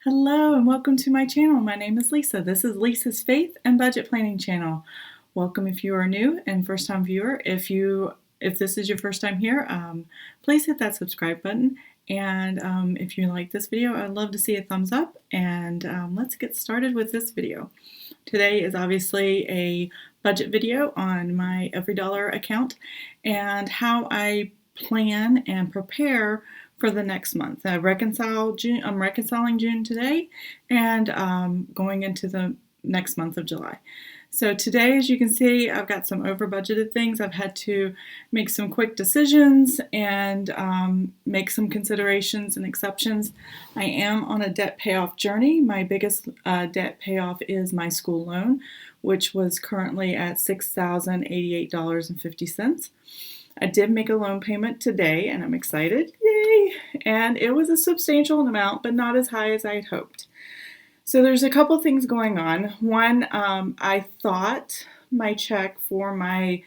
Hello and welcome to my channel. My name is Lisa. This is Lisa's Faith and Budget Planning channel. Welcome if you are new and first time viewer. If this is your first time here, please hit that subscribe button. And if you like this video, I'd love to see a thumbs up. And let's get started with this video. Today is obviously a budget video on my EveryDollar account and how I plan and prepare for the next month. I'm reconciling June today and going into the next month of July. So today, as you can see, I've got some over budgeted things. I've had to make some quick decisions and make some considerations and exceptions. I am on a debt payoff journey. My biggest debt payoff is my school loan, which was currently at $6,088.50. I did make a loan payment today and I'm excited, yay! And it was a substantial amount, but not as high as I had hoped. So there's a couple things going on. One, I thought my check for my,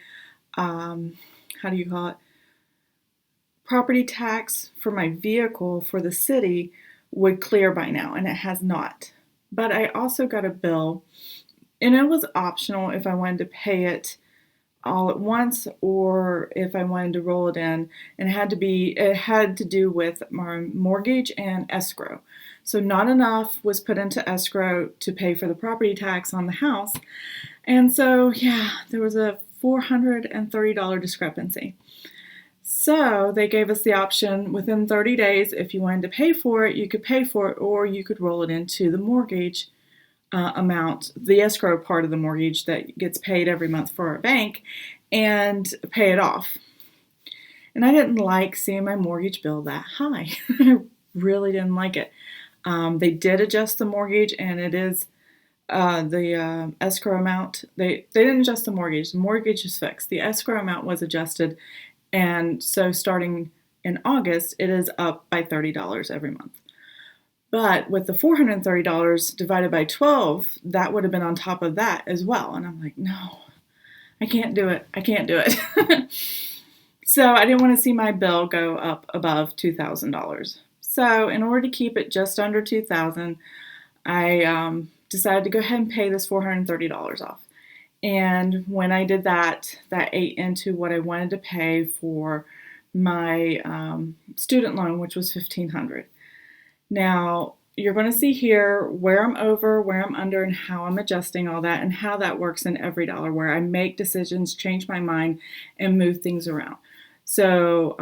property tax for my vehicle for the city would clear by now, and it has not. But I also got a bill, and it was optional if I wanted to pay it all at once or if I wanted to roll it in, and it had to do with my mortgage and escrow. So not enough was put into escrow to pay for the property tax on the house. And so, yeah, there was a $430 discrepancy. So they gave us the option within 30 days, if you wanted to pay for it, you could pay for it, or you could roll it into the mortgage amount, the escrow part of the mortgage that gets paid every month for our bank, and pay it off. And I didn't like seeing my mortgage bill that high. I really didn't like it. They did adjust the mortgage, and it is the escrow amount. They didn't adjust the mortgage. The mortgage is fixed. The escrow amount was adjusted, and so starting in August, it is up by $30 every month. But with the $430 divided by 12, that would have been on top of that as well. And I'm like, no, I can't do it. I can't do it. So I didn't want to see my bill go up above $2,000. So in order to keep it just under $2,000, I decided to go ahead and pay this $430 off. And when I did that, that ate into what I wanted to pay for my student loan, which was $1,500. Now, you're going to see here where I'm over, where I'm under, and how I'm adjusting all that, and how that works in EveryDollar, where I make decisions, change my mind, and move things around. So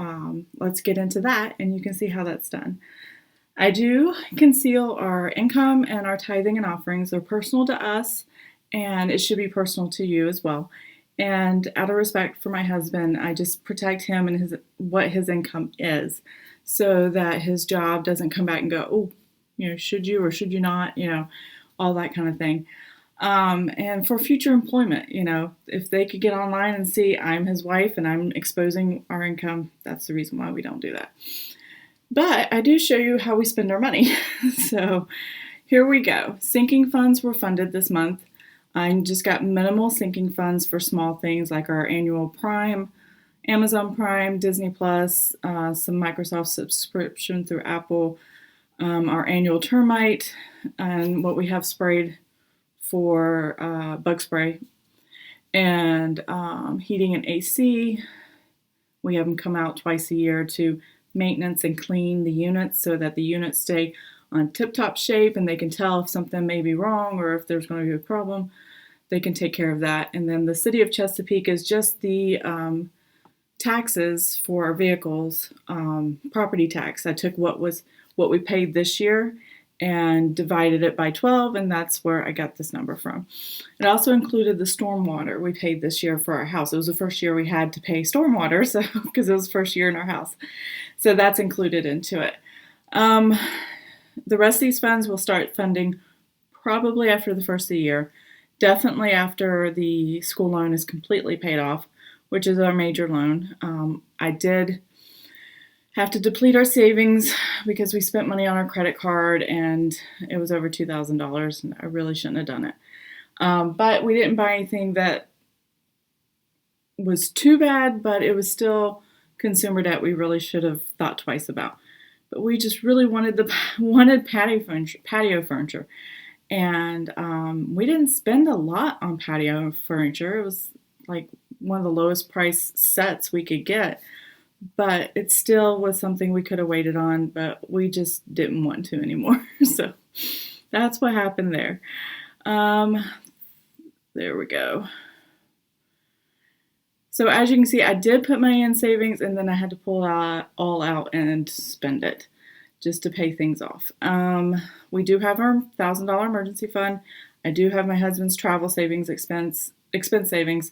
let's get into that, and you can see how that's done. I do conceal our income and our tithing and offerings. They're personal to us, and it should be personal to you as well. And out of respect for my husband, I just protect him and what his income is, so that his job doesn't come back and go, oh, should you or should you not, all that kind of thing. And for future employment, if they could get online and see I'm his wife and I'm exposing our income, that's the reason why we don't do that. But I do show you how we spend our money. So here we go. Sinking funds were funded this month. I just got minimal sinking funds for small things like our annual Prime, Amazon Prime, Disney Plus, some Microsoft subscription through Apple, our annual termite, and what we have sprayed for bug spray, and heating and AC. We have them come out twice a year to maintenance and clean the units so that the units stay on tip-top shape and they can tell if something may be wrong or if there's going to be a problem. They can take care of that. And then the City of Chesapeake is just the taxes for our vehicles, property tax. I took what we paid this year and divided it by 12, and that's where I got this number from. It also included the stormwater we paid this year for our house. It was the first year we had to pay stormwater, so because it was the first year in our house. So that's included into it. The rest of these funds will start funding probably after the first of the year, definitely after the school loan is completely paid off, which is our major loan. I did have to deplete our savings because we spent money on our credit card and it was over $2,000 and I really shouldn't have done it. But we didn't buy anything that was too bad, but it was still consumer debt we really should have thought twice about. but we just really wanted patio furniture. And we didn't spend a lot on patio furniture. It was like one of the lowest price sets we could get, but it still was something we could have waited on, but we just didn't want to anymore. So that's what happened there. There we go. So as you can see, I did put money in savings, and then I had to pull it all out and spend it just to pay things off. We do have our $1,000 emergency fund. I do have my husband's travel savings expense savings.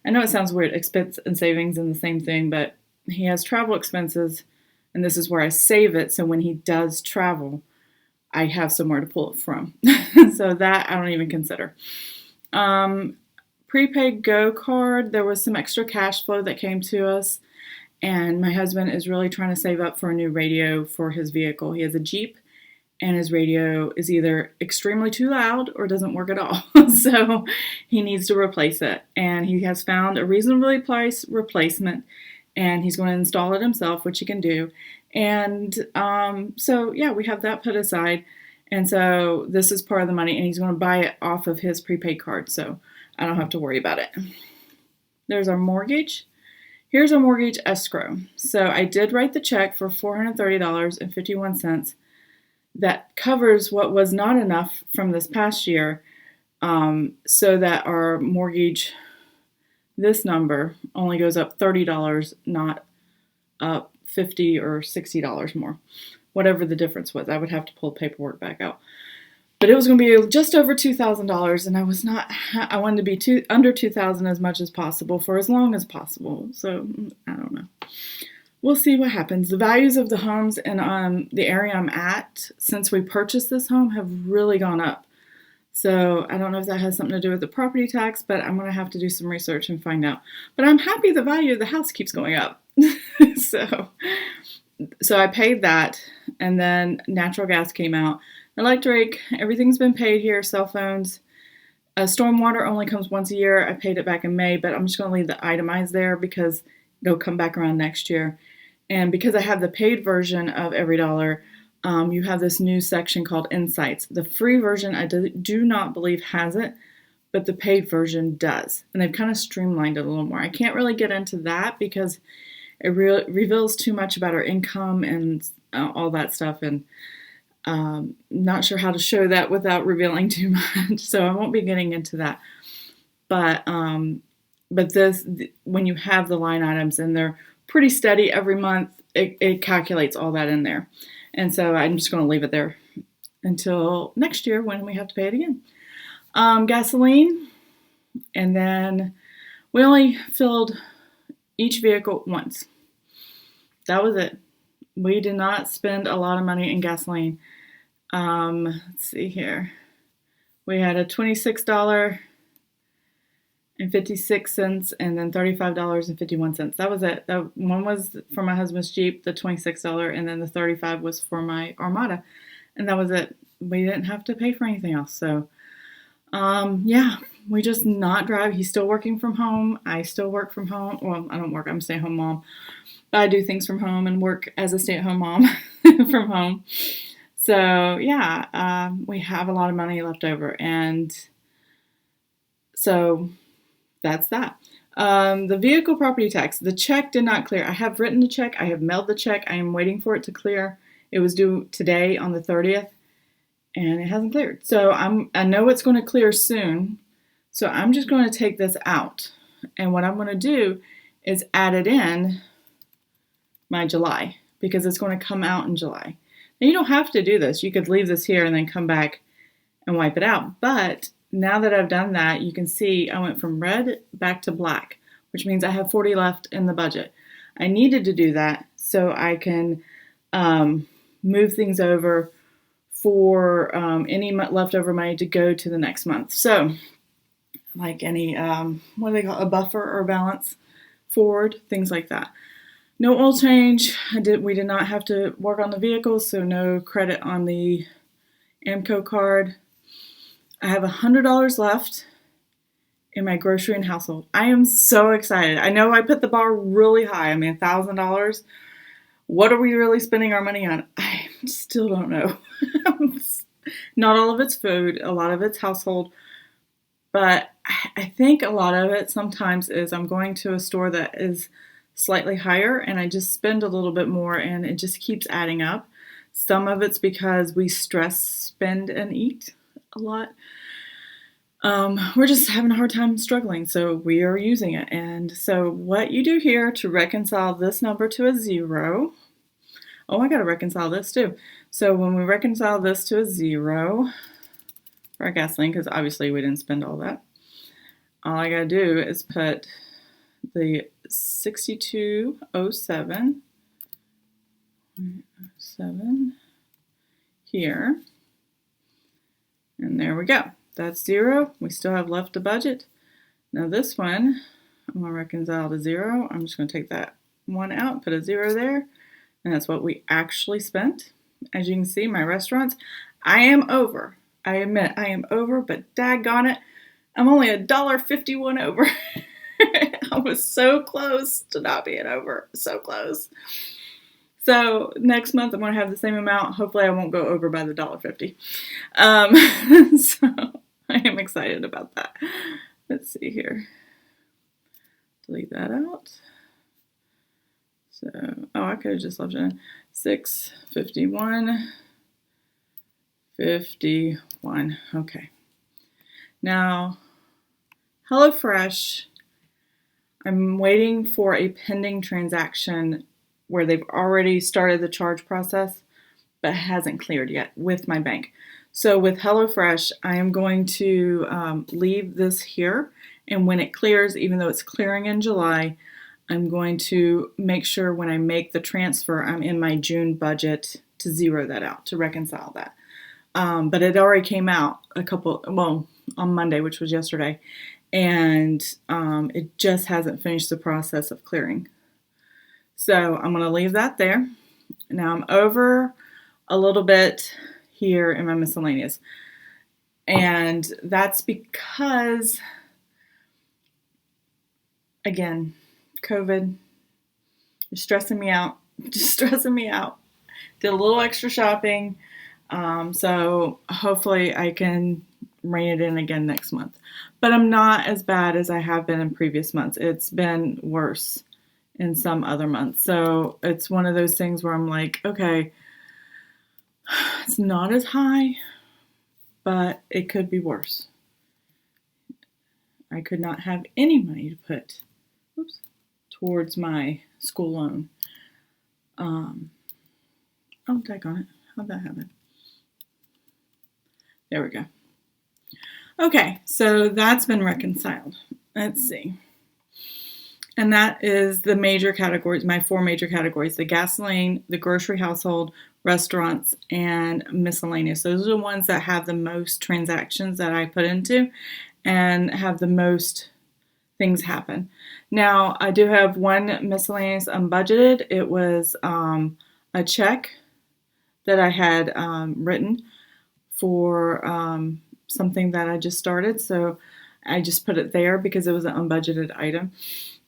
I know it sounds weird, expense and savings in the same thing, but he has travel expenses, and this is where I save it. So when he does travel, I have somewhere to pull it from. So that I don't even consider. Prepaid Go card, there was some extra cash flow that came to us, and my husband is really trying to save up for a new radio for his vehicle. He has a Jeep, and his radio is either extremely too loud or doesn't work at all. So he needs to replace it, and he has found a reasonably priced replacement, and he's going to install it himself, which he can do. And so yeah, we have that put aside, and so this is part of the money, and he's going to buy it off of his prepaid card, so I don't have to worry about it. There's our mortgage. Here's our mortgage escrow. So I did write the check for $430.51 that covers what was not enough from this past year, so that our mortgage, this number, only goes up $30, not up $50 or $60 more. Whatever the difference was. I would have to pull the paperwork back out. But it was going to be just over $2,000, and I wanted to be under $2,000 as much as possible for as long as possible. So I don't know. We'll see what happens. The values of the homes in the area I'm at since we purchased this home have really gone up. So I don't know if that has something to do with the property tax, but I'm going to have to do some research and find out. But I'm happy the value of the house keeps going up. So I paid that, and then natural gas came out. Electric, everything's been paid here, cell phones. Stormwater only comes once a year. I paid it back in May, but I'm just going to leave the itemized there because it'll come back around next year. And because I have the paid version of EveryDollar, you have this new section called Insights. The free version I do not believe has it, but the paid version does. And they've kind of streamlined it a little more. I can't really get into that because it reveals too much about our income and all that stuff, and not sure how to show that without revealing too much, so I won't be getting into that. But this, when you have the line items and they're pretty steady every month, it calculates all that in there. And so I'm just going to leave it there until next year when we have to pay it again. Gasoline, and then we only filled each vehicle once. That was it. We did not spend a lot of money in gasoline. Let's see here. We had a $26.56 and then $35.51. That was it. That one was for my husband's Jeep, the $26, and then the $35 was for my Armada, and that was it. We didn't have to pay for anything else. So, yeah, we just not drive. He's still working from home. I still work from home. Well, I don't work. I'm a stay-at-home mom. But I do things from home and work as a stay-at-home mom from home. So, yeah, we have a lot of money left over. And so that's that. The vehicle property tax, the check did not clear. I have written the check. I have mailed the check. I am waiting for it to clear. It was due today on the 30th, and it hasn't cleared. So I know it's going to clear soon. So I'm just going to take this out. And what I'm going to do is add it in my July, because it's going to come out in July. Now, you don't have to do this. You could leave this here and then come back and wipe it out. But now that I've done that, you can see I went from red back to black, which means I have 40 left in the budget. I needed to do that so I can move things over for any leftover money to go to the next month. So, like any, what do they call it, a buffer or balance forward, things like that. No oil change. We did not have to work on the vehicles, so no credit on the AMCO card. I have $100 left in my grocery and household. I am so excited. I know I put the bar really high. I mean, $1,000. What are we really spending our money on? I still don't know. Not all of it's food, a lot of it's household, but I think a lot of it sometimes is I'm going to a store that is slightly higher and I just spend a little bit more and it just keeps adding up. Some of it's because we stress, spend, and eat a lot. We're just having a hard time struggling, so we are using it. And so what you do here to reconcile this number to a 0, oh, I got to reconcile this too. So when we reconcile this to a 0 for our gasoline, because obviously we didn't spend all that, all I got to do is put the 6207 here, and there we go. That's 0. We still have left to budget. Now this one, I'm going to reconcile to 0. I'm just going to take that 1 out, put a 0 there, and that's what we actually spent. As you can see, my restaurants, I am over. I admit I am over, but daggone it, I'm only $1.51 over. I was so close to not being over. So close. So next month I'm going to have the same amount. Hopefully I won't go over by the $1.50. So I am excited about that. Let's see here. Delete that out. So, oh, I could have just left it in. 651.51. Okay. Now, HelloFresh, I'm waiting for a pending transaction where they've already started the charge process, but hasn't cleared yet with my bank. So with HelloFresh, I am going to leave this here, and when it clears, even though it's clearing in July, I'm going to make sure when I make the transfer, I'm in my June budget to zero that out, to reconcile that. But it already came out on Monday, which was yesterday, and it just hasn't finished the process of clearing. So I'm going to leave that there. Now I'm over a little bit here in my miscellaneous, and that's because, again, COVID is stressing me out, just stressing me out. Did a little extra shopping, so hopefully I can rein it in again next month. But I'm not as bad as I have been in previous months. It's been worse in some other months. So it's one of those things where I'm like, okay, it's not as high, but it could be worse. I could not have any money to put towards my school loan. Oh, daggone it. How'd that happen? There we go. Okay, so that's been reconciled. Let's see. And that is the major categories, my 4 major categories: the gasoline, the grocery household, restaurants, and miscellaneous. Those are the ones that have the most transactions that I put into and have the most things happen. Now, I do have one miscellaneous unbudgeted. It was a check that I had written for something that I just started. So I just put it there because it was an unbudgeted item.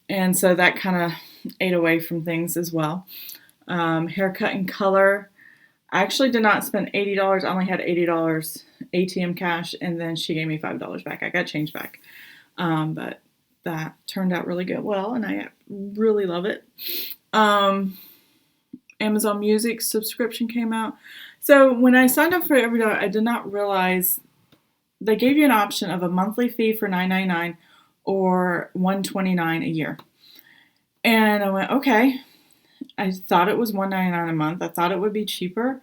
And so that kind of ate away from things as well. Haircut and color. I actually did not spend $80. I only had $80 ATM cash, and then she gave me $5 back. I got change back. But that turned out really good. Well, and I really love it. Amazon Music subscription came out. So when I signed up for EveryDollar, I did not realize they gave you an option of a monthly fee for $9.99 or $129 a year. And I went, okay. I thought it was $199 a month. I thought it would be cheaper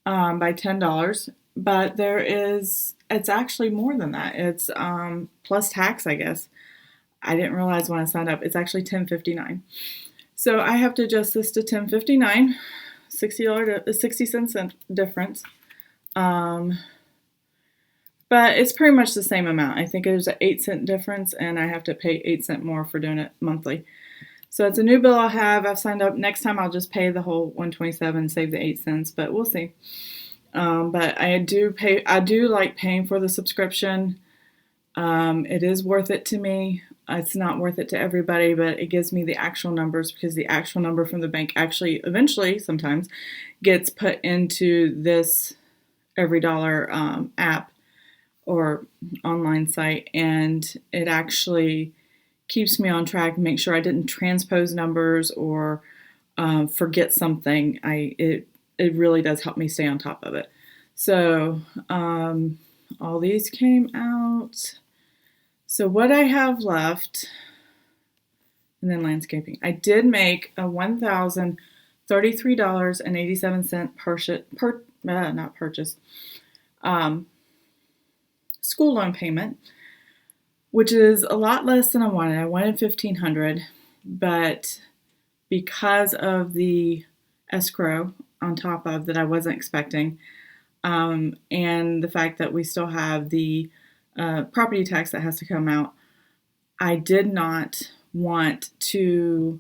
by $10, but it's actually more than that. It's plus tax, I guess. I didn't realize when I signed up. It's actually $10.59. So I have to adjust this to $10.59, $0.60 difference. But it's pretty much the same amount. I think there's an 8-cent difference, and I have to pay 8 cents more for doing it monthly. So it's a new bill I'll have. I've signed up. Next time I'll just pay the whole $127, save the 8 cents, but we'll see. But I do like paying for the subscription. It is worth it to me. It's not worth it to everybody, but it gives me the actual numbers because the actual number from the bank actually eventually sometimes gets put into this EveryDollar app or online site, and it actually keeps me on track, make sure I didn't transpose numbers or forget something. It really does help me stay on top of it. So all these came out. So what I have left, and then landscaping. I did make a $1,033.87 school loan payment, which is a lot less than I wanted. I wanted $1,500, but because of the escrow on top of that I wasn't expecting, and the fact that we still have the property tax that has to come out, I did not want to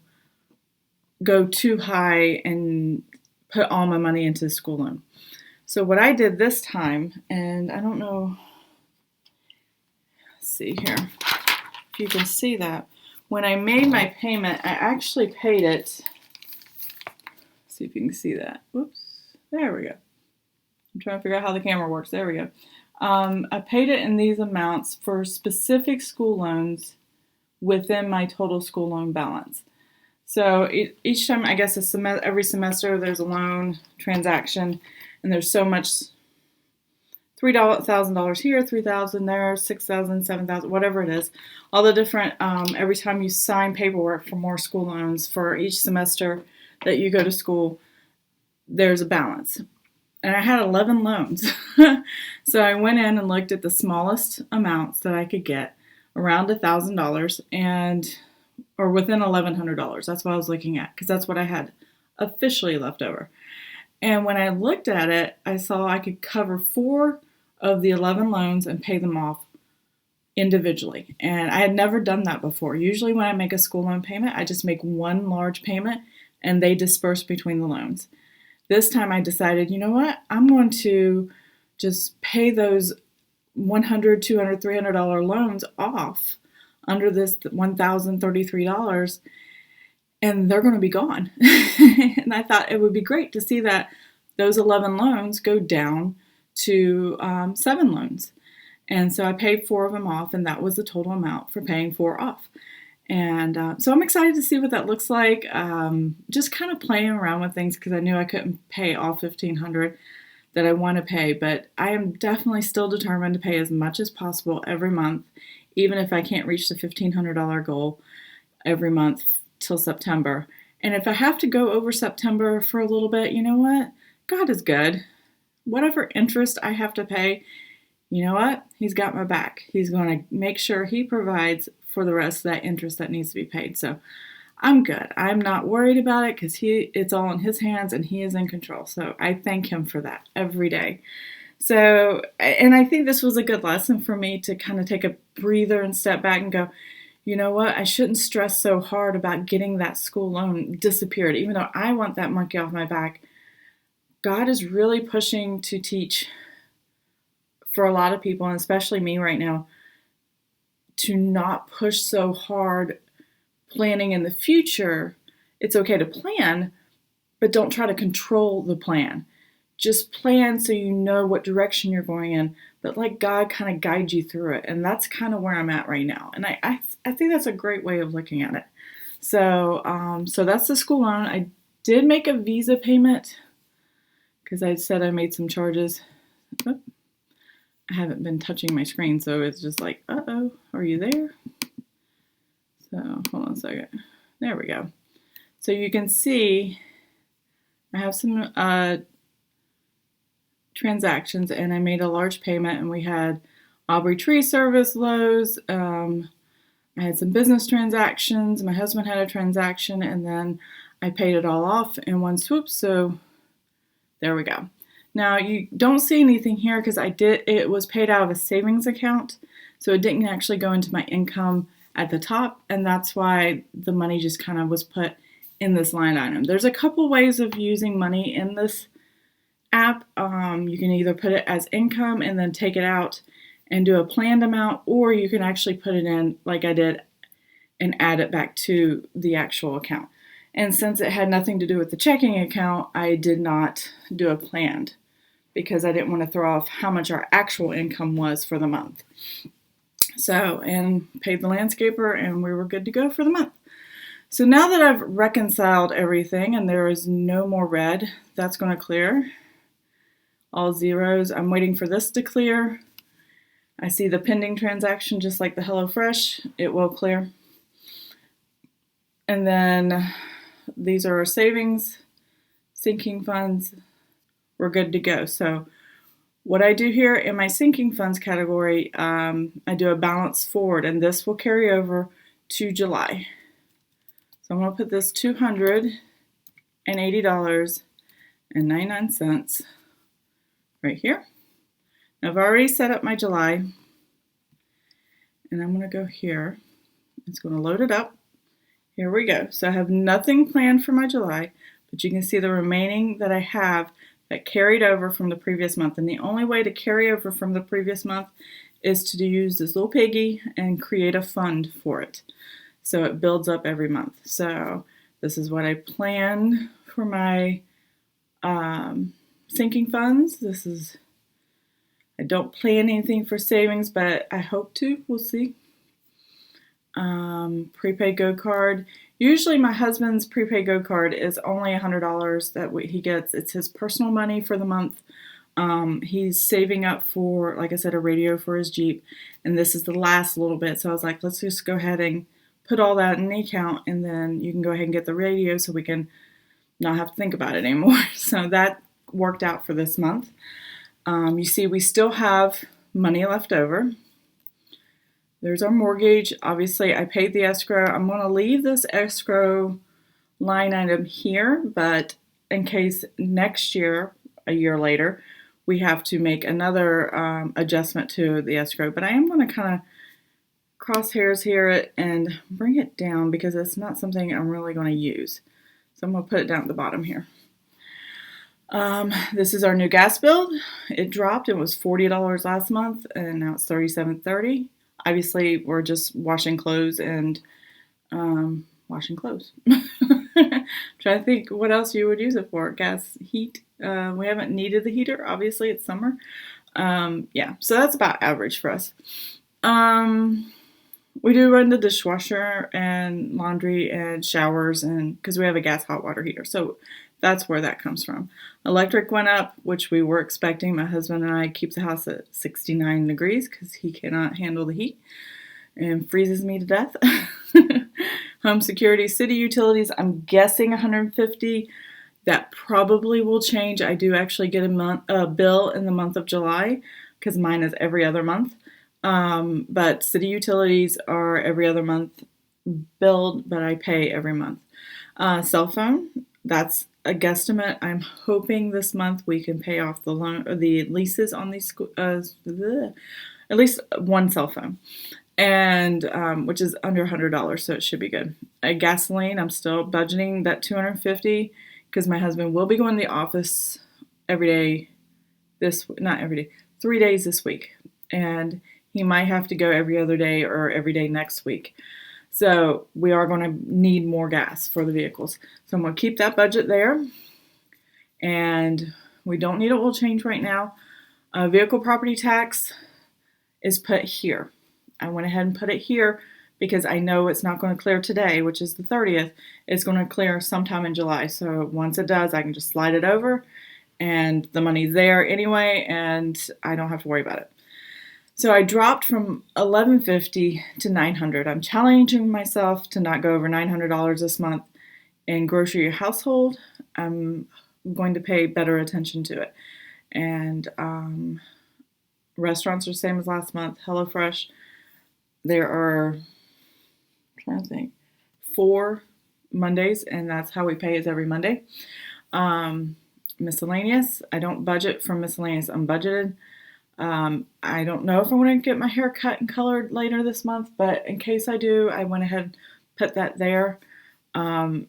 go too high and put all my money into the school loan. So what I did this time, and I don't know, let's see here, if you can see that. When I made my payment, I actually paid it. Let's see if you can see that. Whoops, there we go. I'm trying to figure out how the camera works. There we go. I paid it in these amounts for specific school loans within my total school loan balance. So each time, I guess every semester there's a loan transaction, and there's so much, $3,000 here, $3,000 there, $6,000, $7,000, whatever it is. All the different, every time you sign paperwork for more school loans for each semester that you go to school, there's a balance. And I had 11 loans. So I went in and looked at the smallest amounts that I could get, around $1,000 or within $1,100. That's what I was looking at because that's what I had officially left over. And when I looked at it, I saw I could cover 4 of the 11 loans and pay them off individually. And I had never done that before. Usually when I make a school loan payment, I just make one large payment and they disperse between the loans. This time I decided, you know what? I'm going to just pay those $100, $200, $300 loans off under this $1,033, and they're going to be gone. And I thought it would be great to see that those 11 loans go down to 7 loans. And so I paid 4 of them off, and that was the total amount for paying 4 off. And so I'm excited to see what that looks like. Just kind of playing around with things because I knew I couldn't pay all $1,500 that I want to pay, but I am definitely still determined to pay as much as possible every month, even if I can't reach the $1,500 goal every month till September. And if I have to go over September for a little bit, you know what? God is good. Whatever interest I have to pay, you know what? He's got my back. He's going to make sure he provides for the rest of that interest that needs to be paid. So I'm good. I'm not worried about it because it's all in his hands and he is in control. So I thank him for that every day. So, and I think this was a good lesson for me to kind of take a breather and step back and go, you know what? I shouldn't stress so hard about getting that school loan disappeared. Even though I want that monkey off my back, God is really pushing to teach for a lot of people, and especially me right now, to not push so hard planning in the future. It's okay to plan, but don't try to control the plan. Just plan so you know what direction you're going in, but let God kind of guide you through it. And that's kind of where I'm at right now. And I think that's a great way of looking at it. So that's the school loan. I did make a Visa payment because I said I made some charges. Oh, I haven't been touching my screen, so it's just like, uh-oh, are you there? So hold on a second. There we go. So you can see I have some transactions, and I made a large payment, and we had Aubrey Tree Service, Lowe's. I had some business transactions. My husband had a transaction, and then I paid it all off in one swoop. So there we go. Now you don't see anything here because it was paid out of a savings account, so it didn't actually go into my income at the top, and that's why the money just kind of was put in this line item. There's a couple ways of using money in this app. You can either put it as income and then take it out and do a planned amount, or you can actually put it in like I did and add it back to the actual account. And since it had nothing to do with the checking account, I did not do a planned because I didn't want to throw off how much our actual income was for the month. So, and paid the landscaper, and we were good to go for the month. So now that I've reconciled everything and there is no more red, that's going to clear. All zeros. I'm waiting for this to clear. I see the pending transaction just like the HelloFresh. It will clear. And then these are our savings, sinking funds. We're good to go. So what I do here in my sinking funds category, I do a balance forward, and this will carry over to July. So I'm going to put this $280.99 right here. Now I've already set up my July, and I'm going to go here. It's going to load it up. Here we go. So I have nothing planned for my July, but you can see the remaining that I have that carried over from the previous month. And the only way to carry over from the previous month is to use this little piggy and create a fund for it. So it builds up every month. So this is what I plan for my sinking funds. I don't plan anything for savings, but I hope to. We'll see. Prepaid Go card. Usually my husband's prepaid Go card is only $100 that he gets. It's his personal money for the month. He's saving up for, like I said, a radio for his Jeep, and this is the last little bit. So I was like, let's just go ahead and put all that in the account, and then you can go ahead and get the radio so we can not have to think about it anymore. So that worked out for this month. You see, we still have money left over. There's our mortgage. Obviously, I paid the escrow. I'm going to leave this escrow line item here, but in case next year, a year later, we have to make another adjustment to the escrow. But I am going to kind of cross hairs here and bring it down because it's not something I'm really going to use. So I'm going to put it down at the bottom here. This is our new gas bill. It dropped. It was $40 last month, and now it's $37.30. Obviously, we're just washing clothes and washing clothes. Trying to think what else you would use it for. Gas, heat. We haven't needed the heater. Obviously, it's summer. Yeah, so that's about average for us. We do run the dishwasher and laundry and showers, and because we have a gas hot water heater. So that's where that comes from. Electric went up, which we were expecting. My husband and I keep the house at 69 degrees because he cannot handle the heat and freezes me to death. Home security, city utilities, I'm guessing 150. That probably will change. I do actually get a bill in the month of July because mine is every other month. But city utilities are every other month billed, but I pay every month. Cell phone, that's a guesstimate. I'm hoping this month we can pay off the loan or the leases on these at least one cell phone, and which is under $100, so it should be good. Gasoline, I'm still budgeting that $250 because my husband will be going to the office every day. Not every day, 3 days this week, and he might have to go every other day or every day next week. So we are going to need more gas for the vehicles. So I'm going to keep that budget there. And we don't need an oil change right now. Vehicle property tax is put here. I went ahead and put it here because I know it's not going to clear today, which is the 30th. It's going to clear sometime in July. So once it does, I can just slide it over and the money's there anyway, and I don't have to worry about it. So I dropped from $1,150 to $900. I'm challenging myself to not go over $900 this month in grocery or household. I'm going to pay better attention to it. And restaurants are the same as last month. HelloFresh, there are, I'm trying to think, 4 Mondays, and that's how we pay is every Monday. Miscellaneous, I don't budget for miscellaneous. I'm budgeted. I don't know if I want to get my hair cut and colored later this month, but in case I do, I went ahead and put that there. I'm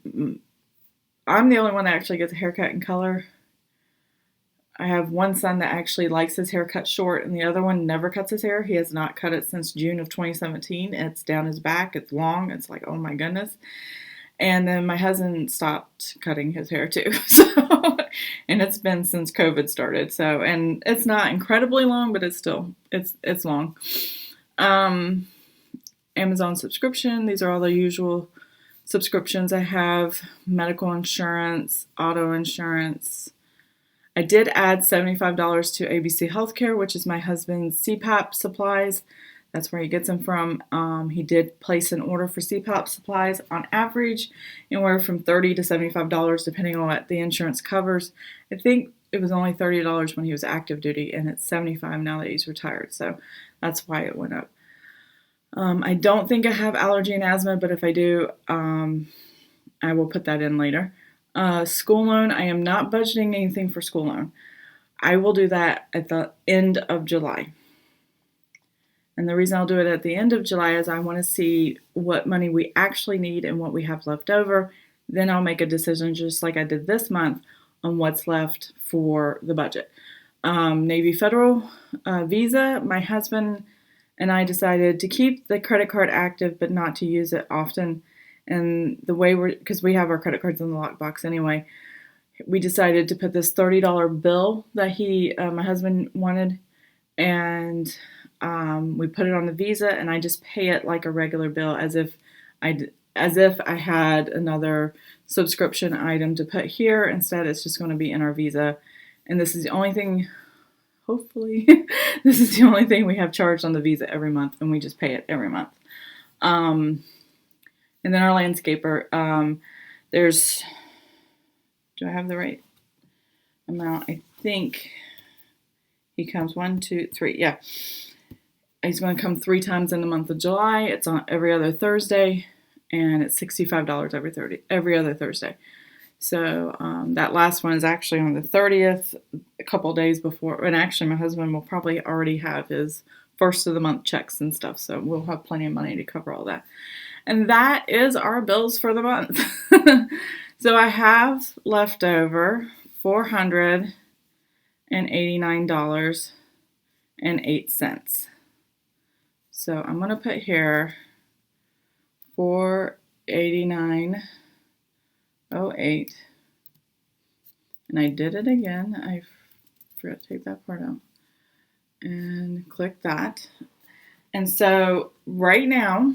the only one that actually gets a haircut and color. I have one son that actually likes his hair cut short, and the other one never cuts his hair. He has not cut it since June of 2017. It's down his back. It's long. It's like, oh my goodness. And then my husband stopped cutting his hair too. So, and it's been since COVID started. So, and it's not incredibly long, but it's long. Um, Amazon subscription. These are all the usual subscriptions I have: medical insurance, auto insurance. I did add $75 to ABC Healthcare, which is my husband's CPAP supplies. That's where he gets them from. He did place an order for CPAP supplies on average, anywhere from $30 to $75, depending on what the insurance covers. I think it was only $30 when he was active duty, and it's $75 now that he's retired. So that's why it went up. I don't think I have allergy and asthma, but if I do, I will put that in later. School loan, I am not budgeting anything for school loan. I will do that at the end of July. And the reason I'll do it at the end of July is I want to see what money we actually need and what we have left over. Then I'll make a decision, just like I did this month, on what's left for the budget. Navy Federal Visa, my husband and I decided to keep the credit card active but not to use it often. And the way because we have our credit cards in the lockbox anyway, we decided to put this $30 bill that my husband wanted, and we put it on the Visa, and I just pay it like a regular bill, as if I had another subscription item to put here. Instead, it's just going to be in our Visa, and this is the only thing. Hopefully, this is the only thing we have charged on the Visa every month, and we just pay it every month. And then our landscaper, do I have the right amount? I think he comes 1, 2, 3. Yeah. He's going to come 3 times in the month of July. It's on every other Thursday, and it's $65 every other Thursday. So that last one is actually on the 30th, a couple days before. And actually, my husband will probably already have his first of the month checks and stuff, so we'll have plenty of money to cover all that. And that is our bills for the month. So I have left over $489.08. So I'm going to put here $489.08. And I did it again. I forgot to take that part out. And click that. And so right now,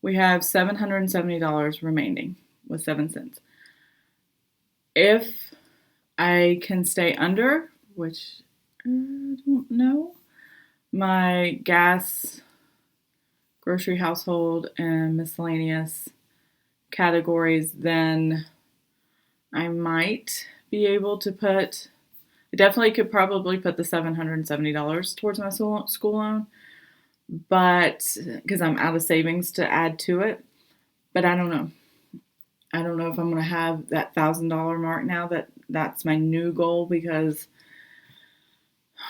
we have $770 remaining with 7 cents. If I can stay under, which I don't know, my gas, grocery, household, and miscellaneous categories, then I might be able to I definitely could probably put the $770 towards my school loan, but because I'm out of savings to add to it. But I don't know. I don't know if I'm going to have that $1,000 mark now. That's my new goal, because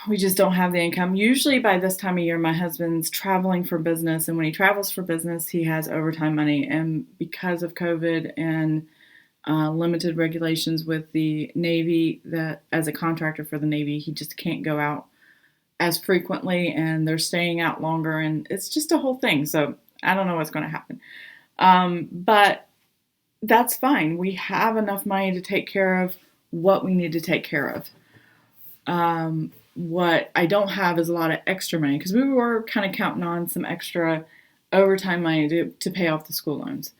we just don't have the income. Usually by this time of year, my husband's traveling for business, and when he travels for business, he has overtime money. And because of COVID and limited regulations with the Navy, that as a contractor for the Navy, he just can't go out as frequently, and they're staying out longer, and it's just a whole thing. So I don't know what's going to happen. But that's fine. We have enough money to take care of what we need to take care of. What I don't have is a lot of extra money, because we were kind of counting on some extra overtime money to pay off the school loans.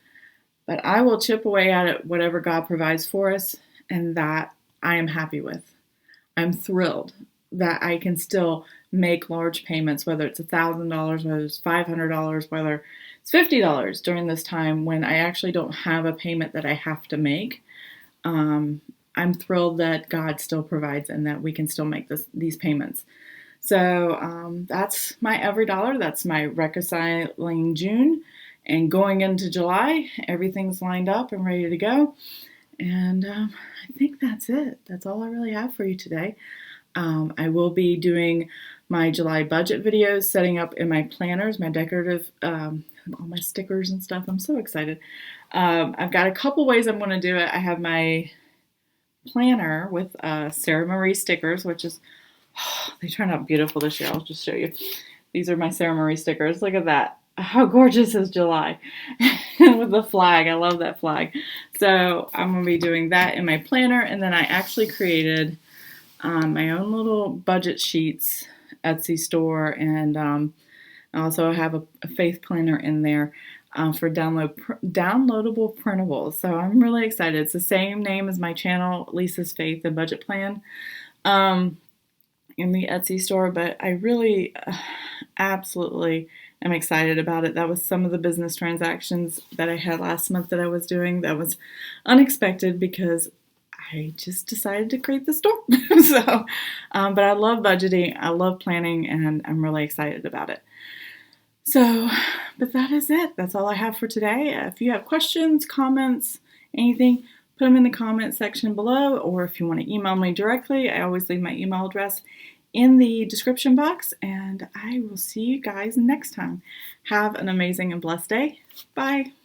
But I will chip away at it, whatever God provides for us, and that I am happy with. I'm thrilled that I can still make large payments, whether it's $1,000, whether it's $500, whether it's $50 during this time when I actually don't have a payment that I have to make. I'm thrilled that God still provides and that we can still make these payments. So that's my EveryDollar. That's my reconciling June. And going into July, everything's lined up and ready to go. And I think that's it. That's all I really have for you today. I will be doing my July budget videos, setting up in my planners, my decorative, all my stickers and stuff. I'm so excited. I've got a couple ways I'm going to do it. I have my planner with Sarah Marie stickers, which is, they turned out beautiful this year. I'll just show you. These are my Sarah Marie stickers. Look at that. How gorgeous is July? With the flag. I love that flag. So I'm going to be doing that in my planner. And then I actually created my own little budget sheets Etsy store. And I also have a faith planner in there for downloadable printables. So I'm really excited. It's the same name as my channel, Lisa's Faith and Budget Plan. In the Etsy store, but I really absolutely am excited about it. That was some of the business transactions that I had last month that I was doing. That was unexpected because I just decided to create the store. So, but I love budgeting, I love planning, and I'm really excited about it. So, but that is it. That's all I have for today. If you have questions, comments, anything, put them in the comment section below, or if you want to email me directly, I always leave my email address in the description box, and I will see you guys next time. Have an amazing and blessed day. Bye.